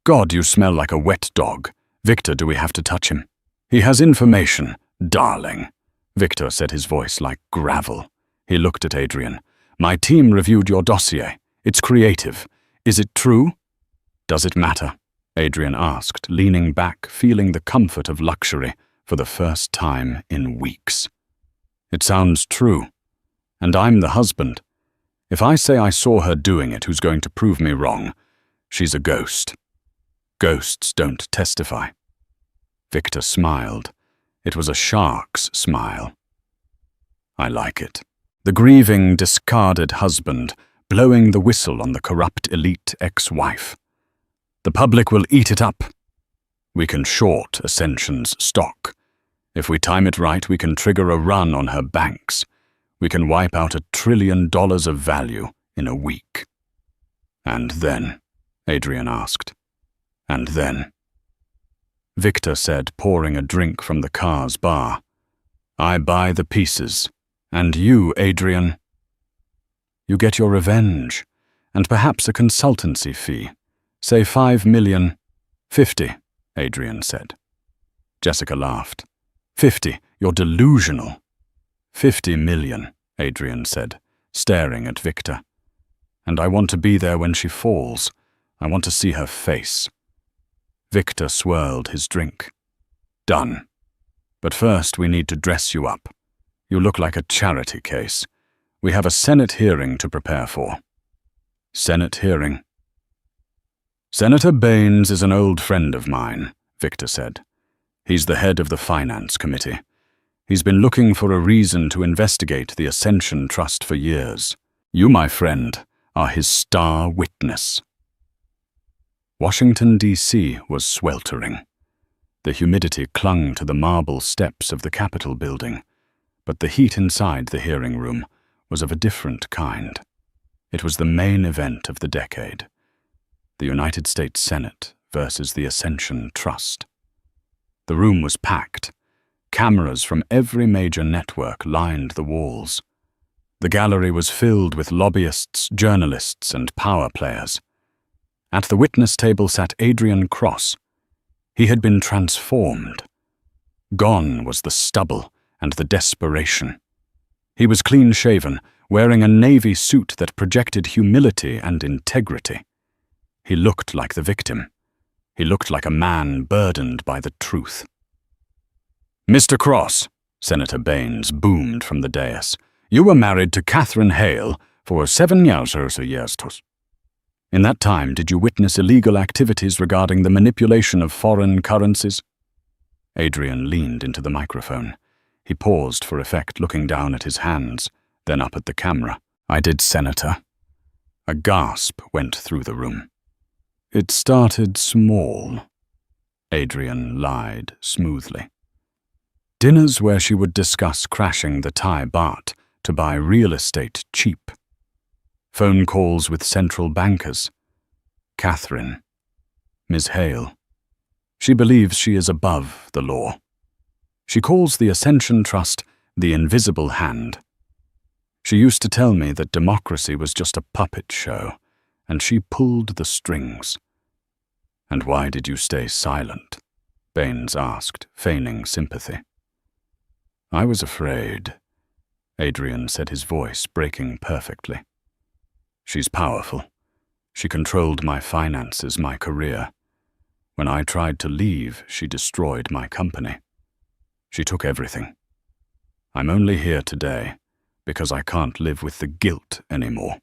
"God, you smell like a wet dog. Victor, do we have to touch him?" "He has information, darling," Victor said, his voice like gravel. He looked at Adrian. "My team reviewed your dossier. It's creative. Is it true?" "Does it matter?" Adrian asked, leaning back, feeling the comfort of luxury for the first time in weeks. "It sounds true. And I'm the husband. If I say I saw her doing it, who's going to prove me wrong? She's a ghost. Ghosts don't testify." Victor smiled. It was a shark's smile. "I like it." The grieving, discarded husband, blowing the whistle on the corrupt elite ex-wife. "The public will eat it up. We can short Ascension's stock. If we time it right, we can trigger a run on her banks. We can wipe out $1 trillion of value in a week." "And then?" Adrian asked. "And then?" Victor said, pouring a drink from the car's bar. "I buy the pieces. And you, Adrian? You get your revenge, and perhaps a consultancy fee. Say 5 million. 50, Adrian said. Jessica laughed. 50, you're delusional. 50 million, Adrian said, staring at Victor. And I want to be there when she falls. I want to see her face. Victor swirled his drink. Done. But first we need to dress you up. You look like a charity case. We have a Senate hearing to prepare for. Senate hearing? Senator Baines is an old friend of mine, Victor said. He's the head of the Finance Committee. He's been looking for a reason to investigate the Ascension Trust for years. You, my friend, are his star witness. Washington, D.C. was sweltering. The humidity clung to the marble steps of the Capitol building, but the heat inside the hearing room was of a different kind. It was the main event of the decade. The United States Senate versus the Ascension Trust. The room was packed. Cameras from every major network lined the walls. The gallery was filled with lobbyists, journalists, and power players. At the witness table sat Adrian Cross. He had been transformed. Gone was the stubble and the desperation. He was clean-shaven, wearing a navy suit that projected humility and integrity. He looked like the victim. He looked like a man burdened by the truth. "Mr. Cross," Senator Baines boomed from the dais, "you were married to Catherine Hale for 7 years or so years. In that time, did you witness illegal activities regarding the manipulation of foreign currencies?" Adrian leaned into the microphone. He paused for effect, looking down at his hands, then up at the camera. "I did, Senator." A gasp went through the room. "It started small," Adrian lied smoothly. Dinners where she would discuss crashing the Thai baht to buy real estate cheap. Phone calls with central bankers. Catherine. Ms. Hale. She believes she is above the law. She calls the Ascension Trust the invisible hand. She used to tell me that democracy was just a puppet show, and she pulled the strings. "And why did you stay silent?" Baines asked, feigning sympathy. "I was afraid," Adrian said, his voice breaking perfectly. "She's powerful. She controlled my finances, my career. When I tried to leave, she destroyed my company. She took everything. I'm only here today because I can't live with the guilt anymore."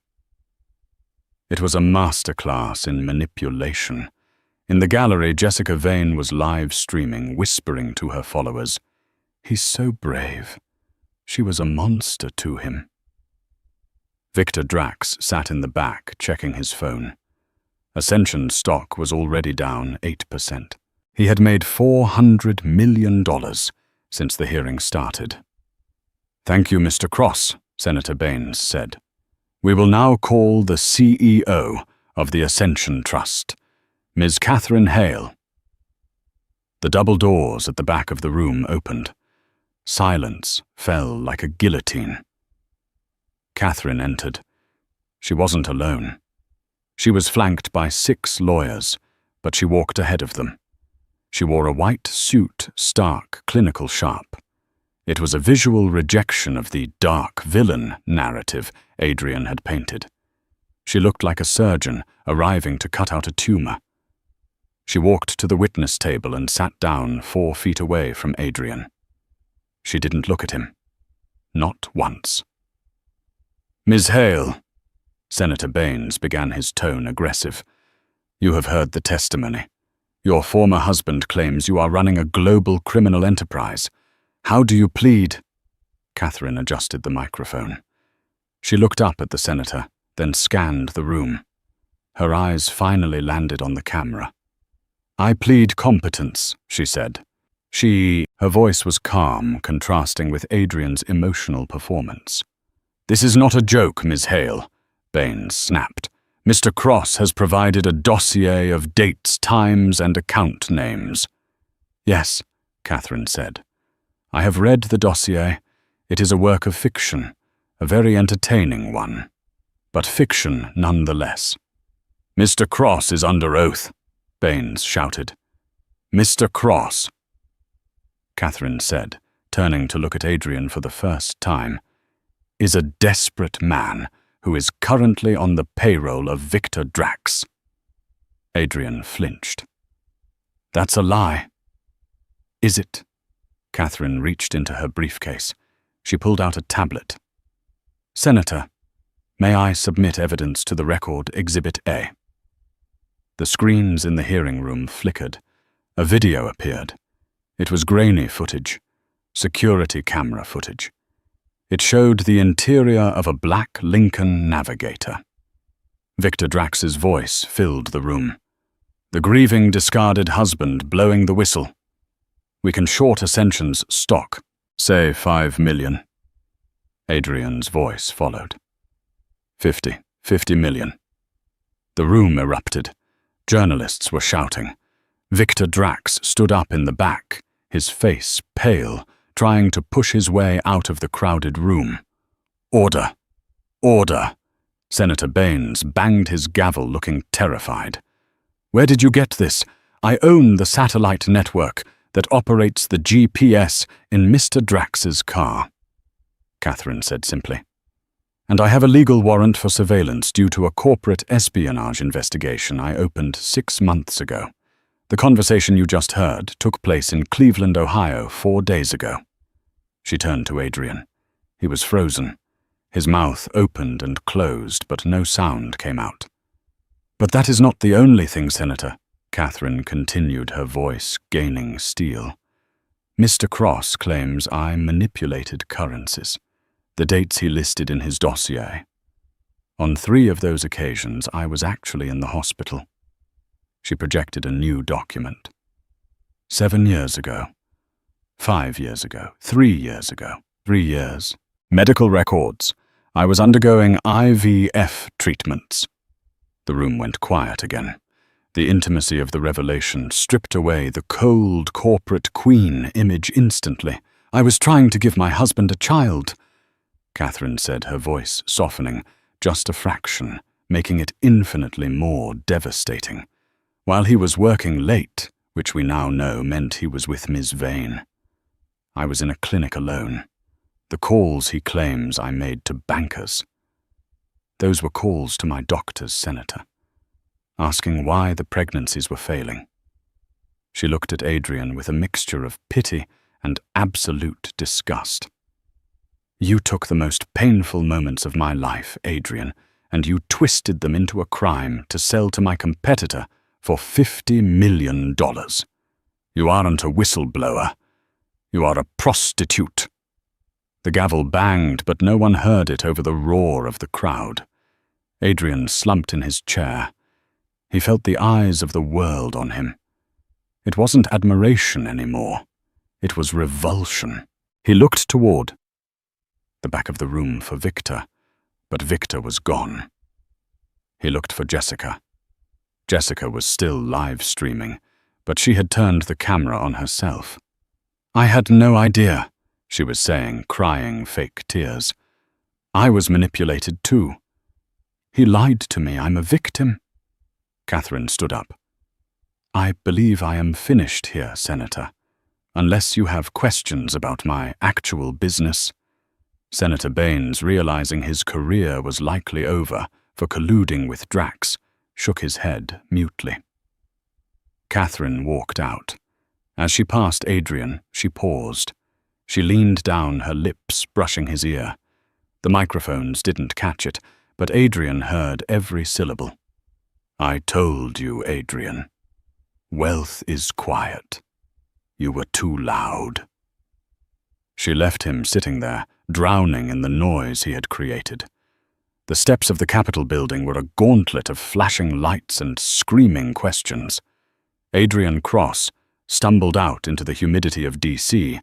It was a masterclass in manipulation. In the gallery, Jessica Vane was live streaming, whispering to her followers, "He's so brave." She was a monster to him. Victor Drax sat in the back, checking his phone. Ascension stock was already down 8%. He had made $400 million since the hearing started. "Thank you, Mr. Cross," Senator Baines said. "We will now call the CEO of the Ascension Trust, Ms. Catherine Hale." The double doors at the back of the room opened. Silence fell like a guillotine. Catherine entered. She wasn't alone. She was flanked by 6 lawyers, but she walked ahead of them. She wore a white suit, stark, clinical sharp. It was a visual rejection of the dark villain narrative Adrian had painted. She looked like a surgeon arriving to cut out a tumor. She walked to the witness table and sat down 4 feet away from Adrian. She didn't look at him. Not once. "Ms. Hale," Senator Baines began, his tone aggressive, "you have heard the testimony. Your former husband claims you are running a global criminal enterprise. How do you plead?" Catherine adjusted the microphone. She looked up at the senator, then scanned the room. Her eyes finally landed on the camera. "I plead competence," she said. Her voice was calm, contrasting with Adrian's emotional performance. "This is not a joke, Ms. Hale," Baines snapped. "Mr. Cross has provided a dossier of dates, times, and account names." "Yes," Catherine said. "I have read the dossier. It is a work of fiction, a very entertaining one, but fiction nonetheless." "Mr. Cross is under oath," Baines shouted. "Mr. Cross," Catherine said, turning to look at Adrian for the first time, "is a desperate man who is currently on the payroll of Victor Drax." Adrian flinched. "That's a lie." "Is it?" Catherine reached into her briefcase. She pulled out a tablet. "Senator, may I submit evidence to the record, Exhibit A?" The screens in the hearing room flickered. A video appeared. It was grainy footage, security camera footage. It showed the interior of a black Lincoln Navigator. Victor Drax's voice filled the room. The grieving, discarded husband blowing the whistle. We can short Ascension's stock, say 5 million. Adrian's voice followed. 50 million. The room erupted. Journalists were shouting. Victor Drax stood up in the back, his face pale, trying to push his way out of the crowded room. Order! Order! Senator Baines banged his gavel, looking terrified. Where did you get this? I own the satellite network that operates the GPS in Mr. Drax's car. Catherine said simply. And I have a legal warrant for surveillance due to a corporate espionage investigation I opened 6 months ago. The conversation you just heard took place in Cleveland, Ohio, 4 days ago. She turned to Adrian. He was frozen. His mouth opened and closed, but no sound came out. But that is not the only thing, Senator, Catherine continued, her voice gaining steel. Mr. Cross claims I manipulated currencies, the dates he listed in his dossier. On 3 of those occasions, I was actually in the hospital. She projected a new document. 7 years ago. 5 years ago. 3 years ago. 3 years. Medical records. I was undergoing IVF treatments. The room went quiet again. The intimacy of the revelation stripped away the cold corporate queen image instantly. I was trying to give my husband a child, Catherine said, her voice softening, just a fraction, making it infinitely more devastating. While he was working late, which we now know meant he was with Ms. Vane. I was in a clinic alone. The calls he claims I made to bankers. Those were calls to my doctors, Senator, asking why the pregnancies were failing. She looked at Adrian with a mixture of pity and absolute disgust. You took the most painful moments of my life, Adrian, and you twisted them into a crime to sell to my competitor for $50 million. You aren't a whistleblower. You are a prostitute. The gavel banged, but no one heard it over the roar of the crowd. Adrian slumped in his chair. He felt the eyes of the world on him. It wasn't admiration anymore. It was revulsion. He looked toward the back of the room for Victor, but Victor was gone. He looked for Jessica. Jessica was still live streaming, but she had turned the camera on herself. I had no idea, she was saying, crying fake tears. I was manipulated too. He lied to me. I'm a victim. Catherine stood up. I believe I am finished here, Senator, unless you have questions about my actual business. Senator Baines, realizing his career was likely over for colluding with Drax, shook his head mutely. Catherine walked out. As she passed Adrian, she paused. She leaned down, her lips brushing his ear. The microphones didn't catch it, but Adrian heard every syllable. I told you, Adrian. Wealth is quiet. You were too loud. She left him sitting there, drowning in the noise he had created. The steps of the Capitol building were a gauntlet of flashing lights and screaming questions. Adrian Cross stumbled out into the humidity of D.C.,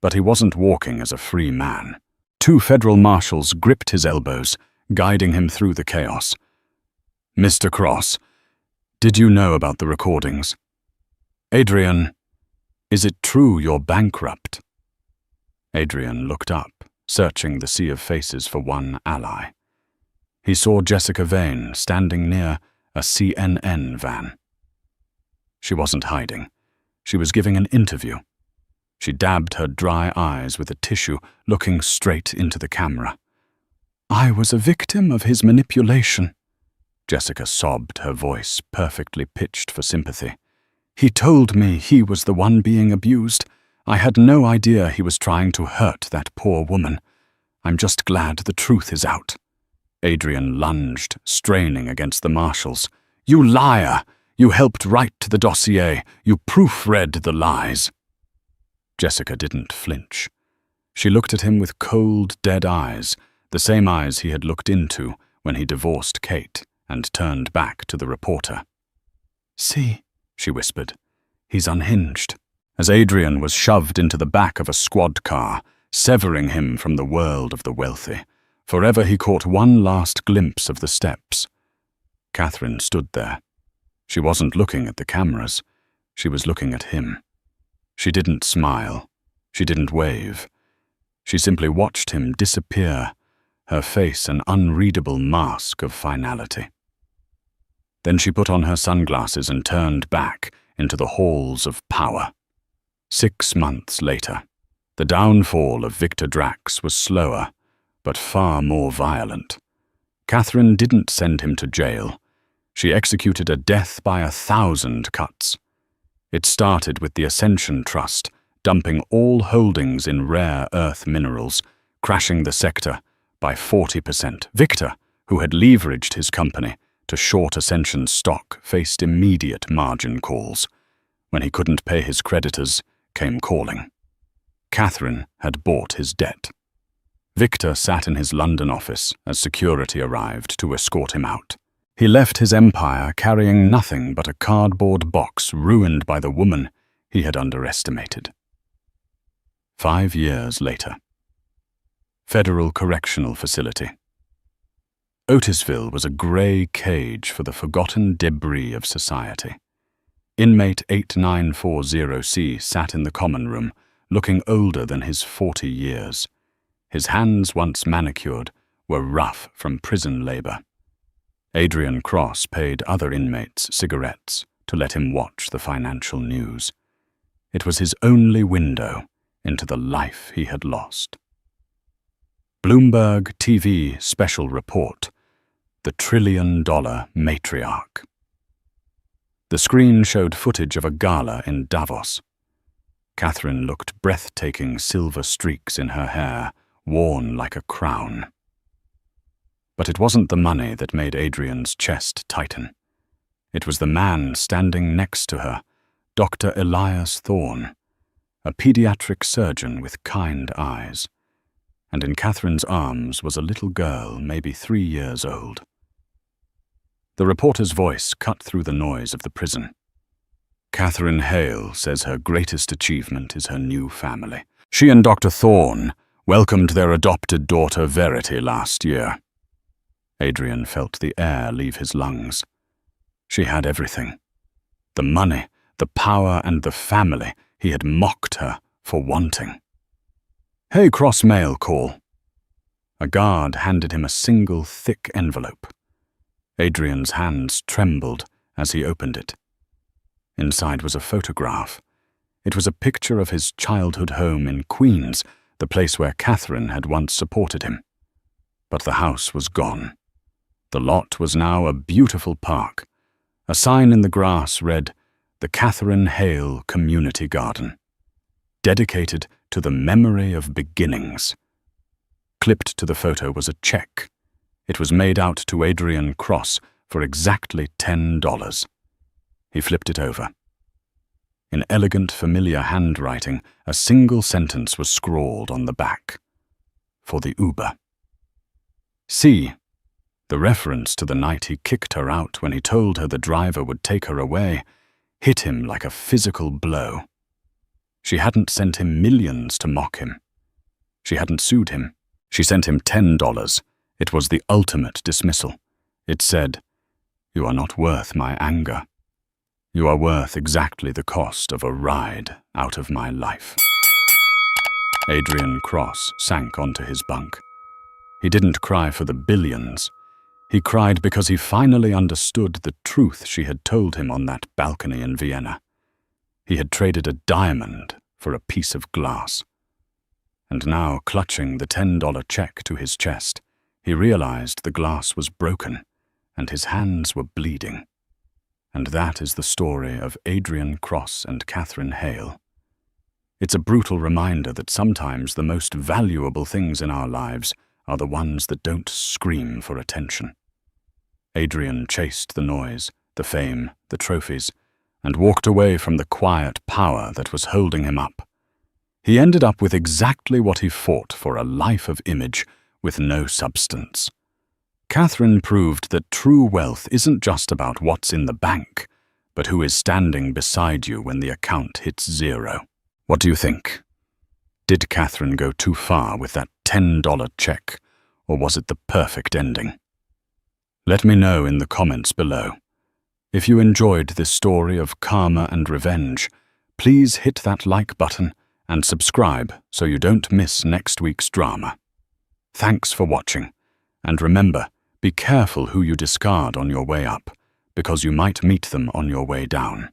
but he wasn't walking as a free man. 2 federal marshals gripped his elbows, guiding him through the chaos. Mr. Cross, did you know about the recordings? Adrian, is it true you're bankrupt? Adrian looked up, searching the sea of faces for one ally. He saw Jessica Vane standing near a CNN van. She wasn't hiding. She was giving an interview. She dabbed her dry eyes with a tissue, looking straight into the camera. I was a victim of his manipulation. Jessica sobbed, her voice perfectly pitched for sympathy. He told me he was the one being abused. I had no idea he was trying to hurt that poor woman. I'm just glad the truth is out. Adrian lunged, straining against the marshals. You liar! You helped write the dossier. You proofread the lies. Jessica didn't flinch. She looked at him with cold, dead eyes, the same eyes he had looked into when he divorced Kate and turned back to the reporter. "See," she whispered. "He's unhinged." As Adrian was shoved into the back of a squad car, severing him from the world of the wealthy, forever he caught one last glimpse of the steps. Catherine stood there. She wasn't looking at the cameras. She was looking at him. She didn't smile. She didn't wave. She simply watched him disappear, her face an unreadable mask of finality. Then she put on her sunglasses and turned back into the halls of power. 6 months later, the downfall of Victor Drax was slower, but far more violent. Catherine didn't send him to jail. She executed a death by 1,000 cuts. It started with the Ascension Trust, dumping all holdings in rare earth minerals, crashing the sector by 40%. Victor, who had leveraged his company to short Ascension's stock, faced immediate margin calls. When he couldn't pay his creditors, came calling. Catherine had bought his debt. Victor sat in his London office as security arrived to escort him out. He left his empire carrying nothing but a cardboard box ruined by the woman he had underestimated. 5 years later. Federal Correctional Facility. Otisville was a grey cage for the forgotten debris of society. Inmate 8940C sat in the common room, looking older than his 40 years. His hands, once manicured, were rough from prison labor. Adrian Cross paid other inmates cigarettes to let him watch the financial news. It was his only window into the life he had lost. Bloomberg TV special report, The $1 trillion Matriarch. The screen showed footage of a gala in Davos. Catherine looked breathtaking silver streaks in her hair, worn like a crown. But it wasn't the money that made Adrian's chest tighten. It was the man standing next to her, Dr. Elias Thorne, a pediatric surgeon with kind eyes. And in Catherine's arms was a little girl, maybe 3 years old. The reporter's voice cut through the noise of the prison. Catherine Hale says her greatest achievement is her new family. She and Dr. Thorne welcomed their adopted daughter Verity last year. Adrian felt the air leave his lungs. She had everything. The money, the power, and the family he had mocked her for wanting. "Hey, Cross mail call." A guard handed him a single thick envelope. Adrian's hands trembled as he opened it. Inside was a photograph. It was a picture of his childhood home in Queens, the place where Catherine had once supported him. But the house was gone. The lot was now a beautiful park. A sign in the grass read, "The Catherine Hale Community Garden," dedicated to the memory of beginnings. Clipped to the photo was a check. It was made out to Adrian Cross for exactly $10. He flipped it over. In elegant, familiar handwriting, a single sentence was scrawled on the back. For the Uber. See, the reference to the night he kicked her out when he told her the driver would take her away hit him like a physical blow. She hadn't sent him millions to mock him. She hadn't sued him. She sent him $10. It was the ultimate dismissal. It said, "You are not worth my anger. You are worth exactly the cost of a ride out of my life." Adrian Cross sank onto his bunk. He didn't cry for the billions. He cried because he finally understood the truth she had told him on that balcony in Vienna. He had traded a diamond for a piece of glass. And now, clutching the $10 check to his chest, he realized the glass was broken and his hands were bleeding. And that is the story of Adrian Cross and Catherine Hale. It's a brutal reminder that sometimes the most valuable things in our lives are the ones that don't scream for attention. Adrian chased the noise, the fame, the trophies, and walked away from the quiet power that was holding him up. He ended up with exactly what he fought for, a life of image with no substance. Catherine proved that true wealth isn't just about what's in the bank, but who is standing beside you when the account hits zero. What do you think? Did Catherine go too far with that $10 check, or was it the perfect ending? Let me know in the comments below. If you enjoyed this story of karma and revenge, please hit that like button and subscribe so you don't miss next week's drama. Thanks for watching, and remember, be careful who you discard on your way up, because you might meet them on your way down.